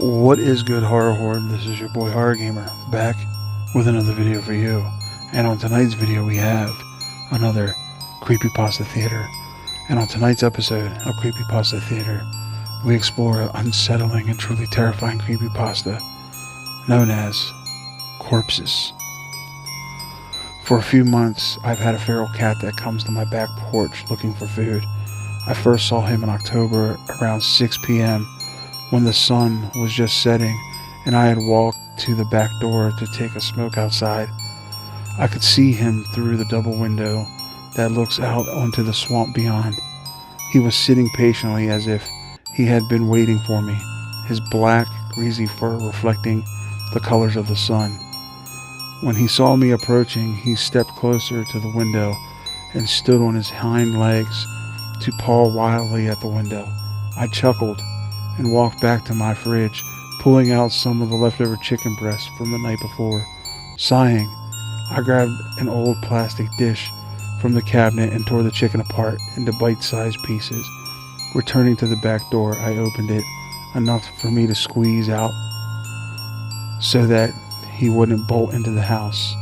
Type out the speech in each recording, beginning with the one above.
What is good, Horror Horde? This is your boy Horror Gamer, back with another video for you. And on tonight's video we have another Creepypasta Theater. And on tonight's episode of Creepypasta Theater, we explore an unsettling and truly terrifying creepypasta known as corpses. For a few months, I've had a feral cat that comes to my back porch looking for food. I first saw him in October around 6 p.m. when the sun was just setting and I had walked to the back door to take a smoke outside. I could see him through the double window that looks out onto the swamp beyond. He was sitting patiently as if he had been waiting for me, his black, greasy fur reflecting the colors of the sun. When he saw me approaching, he stepped closer to the window and stood on his hind legs to paw wildly at the window. I chuckled and walked back to my fridge, pulling out some of the leftover chicken breast from the night before. Sighing, I grabbed an old plastic dish from the cabinet and tore the chicken apart into bite-sized pieces. Returning to the back door, I opened it enough for me to squeeze out so that he wouldn't bolt into the house.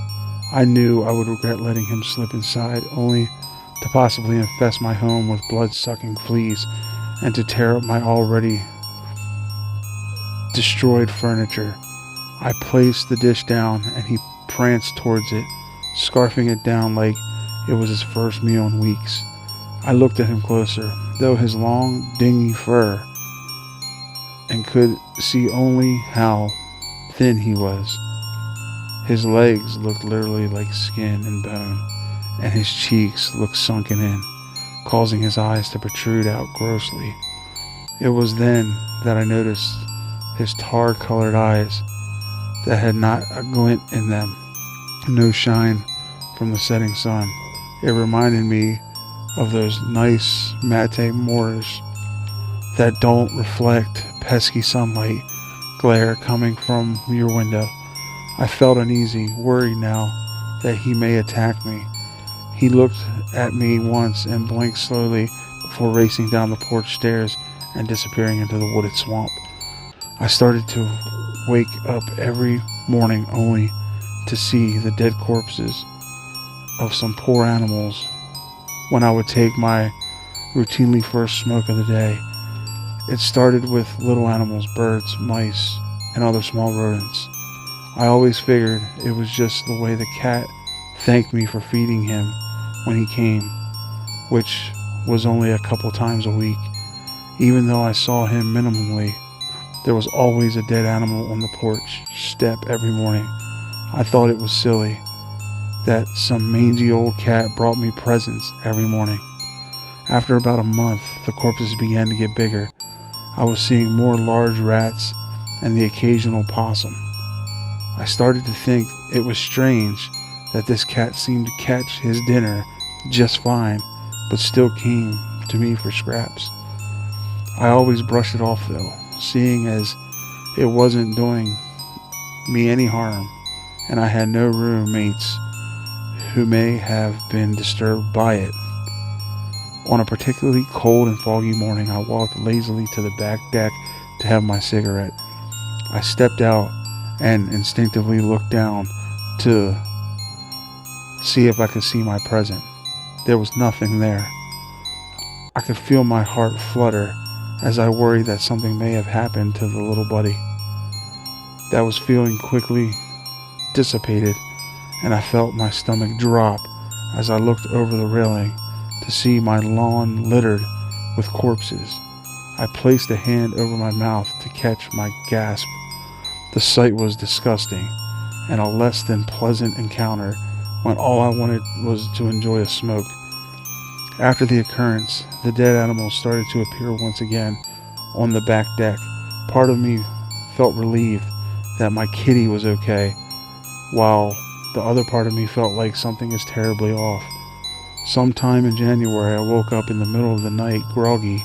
I knew I would regret letting him slip inside, only to possibly infest my home with blood-sucking fleas and to tear up my already destroyed furniture. I placed the dish down and he pranced towards it, scarfing it down like it was his first meal in weeks. I looked at him closer, though his long, dingy fur, and could see only how thin he was. His legs looked literally like skin and bone, and his cheeks looked sunken in, causing his eyes to protrude out grossly. It was then that I noticed his tar-colored eyes that had not a glint in them, no shine from the setting sun. It reminded me of those nice matte mirrors that don't reflect pesky sunlight glare coming from your window. I felt uneasy, worried now that he may attack me. He looked at me once and blinked slowly before racing down the porch stairs and disappearing into the wooded swamp. I started to wake up every morning only to see the dead corpses of some poor animals when I would take my routinely first smoke of the day. It started with little animals, birds, mice, and other small rodents. I always figured it was just the way the cat thanked me for feeding him when he came, which was only a couple times a week. Even though I saw him minimally, there was always a dead animal on the porch step every morning. I thought it was silly that some mangy old cat brought me presents every morning. After about a month, the corpses began to get bigger. I was seeing more large rats and the occasional possum. I started to think it was strange that this cat seemed to catch his dinner just fine, but still came to me for scraps. I always brushed it off though, seeing as it wasn't doing me any harm, and I had no roommates who may have been disturbed by it. On a particularly cold and foggy morning, I walked lazily to the back deck to have my cigarette. I stepped out and instinctively looked down to see if I could see my present. There was nothing there. I could feel my heart flutter as I worried that something may have happened to the little buddy. That was feeling quickly dissipated, and I felt my stomach drop as I looked over the railing to see my lawn littered with corpses. I placed a hand over my mouth to catch my gasp. The sight was disgusting, and a less than pleasant encounter when all I wanted was to enjoy a smoke. After the occurrence, the dead animals started to appear once again on the back deck. Part of me felt relieved that my kitty was okay, while the other part of me felt like something is terribly off. Sometime in January, I woke up in the middle of the night, groggy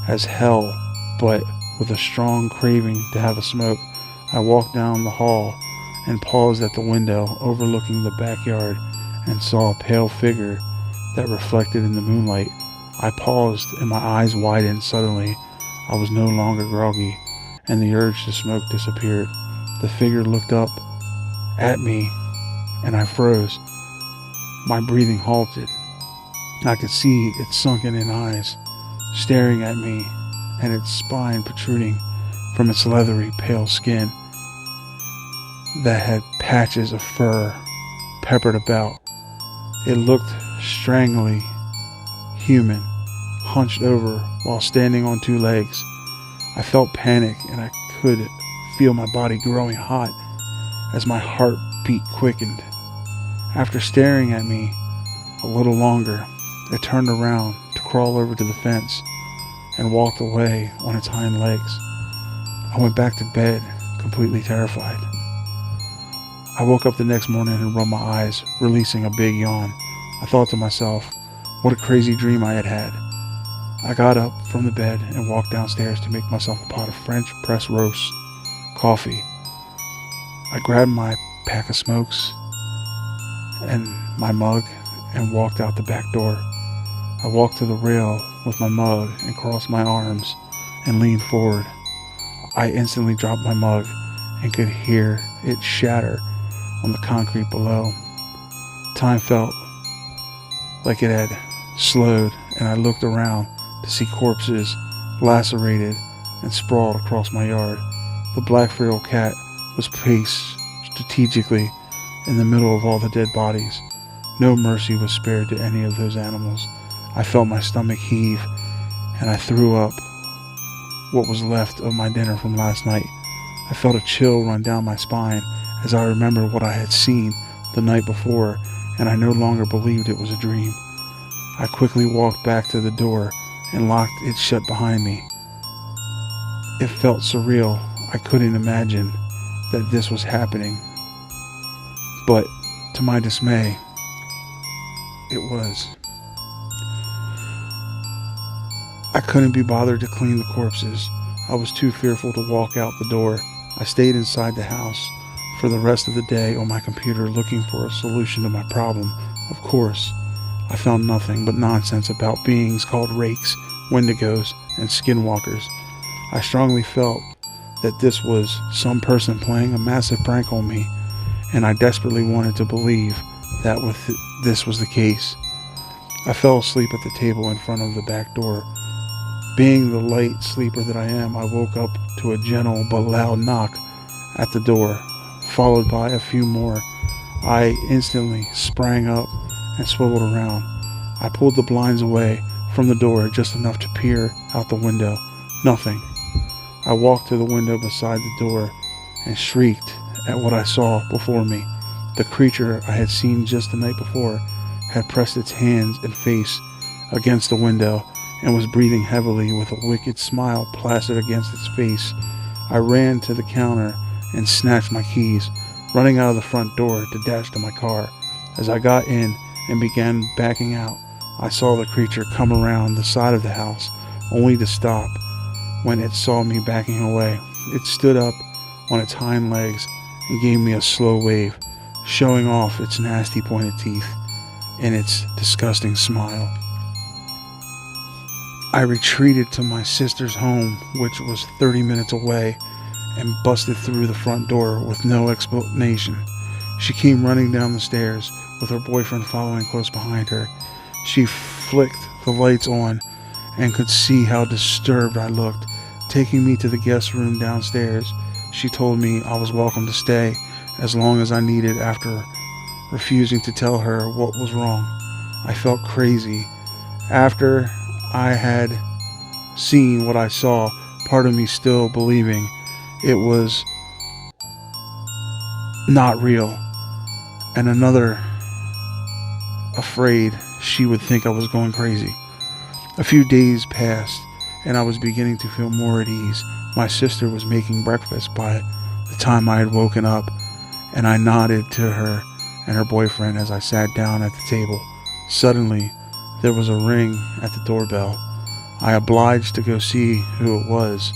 as hell, but with a strong craving to have a smoke. I walked down the hall and paused at the window overlooking the backyard and saw a pale figure that reflected in the moonlight. I paused and my eyes widened suddenly. I was no longer groggy, and the urge to smoke disappeared. The figure looked up at me, and I froze. My breathing halted. I could see its sunken-in eyes staring at me, and its spine protruding from its leathery, pale skin that had patches of fur peppered about. It looked strangely human, hunched over while standing on two legs. I felt panic, and I could feel my body growing hot as my heartbeat quickened. After staring at me a little longer, it turned around to crawl over to the fence and walked away on its hind legs. I went back to bed, completely terrified. I woke up the next morning and rubbed my eyes, releasing a big yawn. I thought to myself, what a crazy dream I had had. I got up from the bed and walked downstairs to make myself a pot of French press roast coffee. I grabbed my pack of smokes and my mug and walked out the back door. I walked to the rail with my mug and crossed my arms and leaned forward. I instantly dropped my mug and could hear it shatter on the concrete below. Time felt like it had slowed, and I looked around to see corpses lacerated and sprawled across my yard. The black feral cat was placed strategically in the middle of all the dead bodies. No mercy was spared to any of those animals. I felt my stomach heave, and I threw up what was left of my dinner from last night. I felt a chill run down my spine as I remembered what I had seen the night before, and I no longer believed it was a dream. I quickly walked back to the door and locked it shut behind me. It felt surreal. I couldn't imagine that this was happening, but to my dismay, it was. I couldn't be bothered to clean the corpses. I was too fearful to walk out the door. I stayed inside the house for the rest of the day on my computer looking for a solution to my problem. Of course, I found nothing but nonsense about beings called rakes, wendigos, and skinwalkers. I strongly felt that this was some person playing a massive prank on me, and I desperately wanted to believe that this was the case. I fell asleep at the table in front of the back door. Being the light sleeper that I am, I woke up to a gentle but loud knock at the door, followed by a few more. I instantly sprang up and swiveled around. I pulled the blinds away from the door just enough to peer out the window. Nothing. I walked to the window beside the door and shrieked at what I saw before me. The creature I had seen just the night before had pressed its hands and face against the window and was breathing heavily with a wicked smile plastered against its face. I ran to the counter and snatched my keys, running out of the front door to dash to my car. As I got in and began backing out, I saw the creature come around the side of the house, only to stop when it saw me backing away. It stood up on its hind legs and gave me a slow wave, showing off its nasty pointed teeth and its disgusting smile. I retreated to my sister's home, which was 30 minutes away, and busted through the front door with no explanation. She came running down the stairs with her boyfriend following close behind her. She flicked the lights on and could see how disturbed I looked. Taking me to the guest room downstairs, she told me I was welcome to stay as long as I needed after refusing to tell her what was wrong. I felt crazy. After I had seen what I saw, part of me still believing it was not real, and another afraid she would think I was going crazy. A few days passed, and I was beginning to feel more at ease. My sister was making breakfast by the time I had woken up, and I nodded to her and her boyfriend as I sat down at the table. Suddenly, there was a ring at the doorbell. I obliged to go see who it was,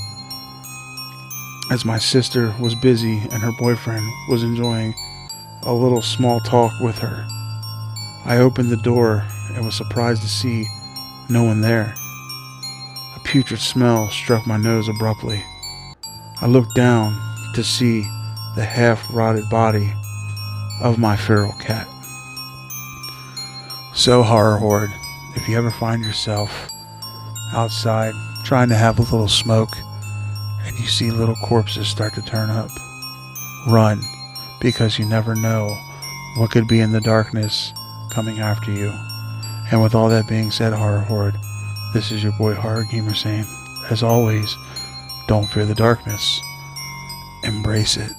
as my sister was busy and her boyfriend was enjoying a little small talk with her. I opened the door and was surprised to see no one there. A putrid smell struck my nose abruptly. I looked down to see the half-rotted body of my feral cat. So horror horde, if you ever find yourself outside trying to have a little smoke and you see little corpses start to turn up, run, because you never know what could be in the darkness coming after you. And with all that being said, horror horde, this is your boy Horror Gamer saying, as always, don't fear the darkness, embrace it.